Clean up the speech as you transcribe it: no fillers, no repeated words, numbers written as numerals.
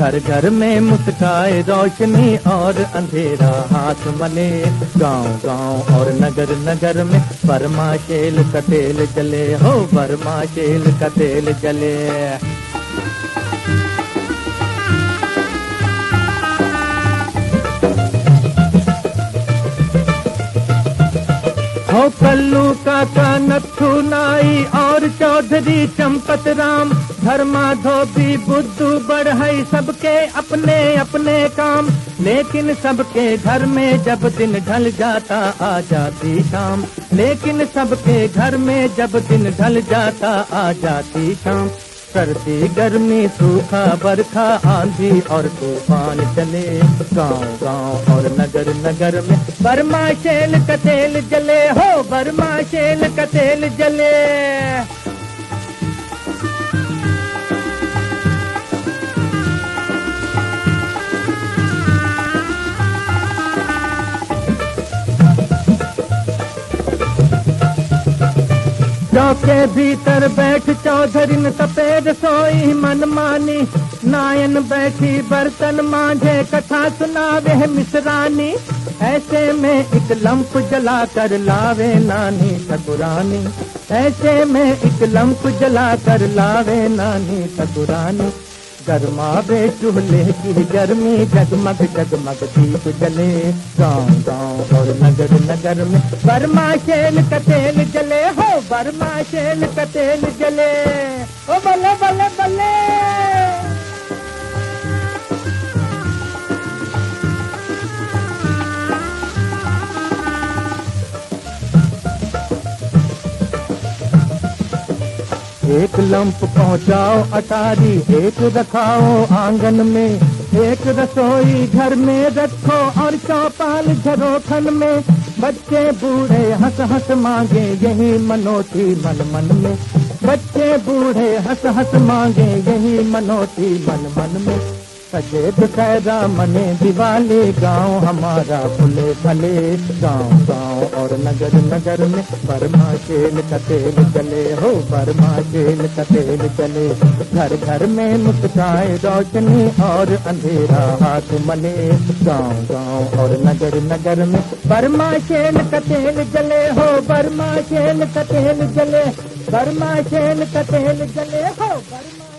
घर घर में मुस्काए रोशनी और अंधेरा हाथ मले। गांव गांव और नगर नगर में बर्मा शेल का तेल जले हो, बर्मा शेल का तेल जले। हो कल्लू काका नथु नाई और चौधरी चंपत राम, धर्मा धोबी बुद्धू बढ़ई सबके अपने अपने काम। लेकिन सबके घर में जब दिन ढल जाता आ जाती शाम, लेकिन सबके घर में जब दिन ढल जाता आ जाती शाम। सर्दी गर्मी सूखा बरखा आंधी और तूफान चले। गांव गांव और नगर नगर में बर्मा शेल का तेल जले हो, बर्मा शेल का तेल जले। चौके भीतर बैठ चौधरी सफेद सोई मनमानी, नायन बैठी बर्तन मांझे कथा सुनावे मिसरानी। ऐसे में एक लंप जला कर लावे नानी ठकुरानी, ऐसे में एक लंप जला कर लावे नानी ठकुरानी। गरमावे चूल्हे की गर्मी जगमग जगमग दीप जले। गांव गांव और नगर नगर में बर्मा शेल का तेल जले हो, बर्मा शेल का तेल जले। ओ बल्ले बल्ले बल्ले। एक लंप पहुंचाओ अटारी, एक रखाओ आंगन में, एक रसोई घर में रखो और चौपाल झरोखन में। बच्चे बूढ़े हंस हंस मांगे यही मनोती मन मन में, बच्चे बूढ़े हंस हंस मांगे यही मनोती मन मन में। सजे दुशहरा मने दिवाली गांव हमारा फुले फले। गांव गांव और नगर नगर में बर्मा शेल का तेल जले हो, बर्मा शेल का तेल जले। घर घर में मुस्काए रोशनी और अंधेरा हाथ मले। गांव गांव और नगर नगर में बर्मा शेल का तेल जले हो, बर्मा शेल का तेल जले, बर्मा शेल का तेल जले हो, बर्मा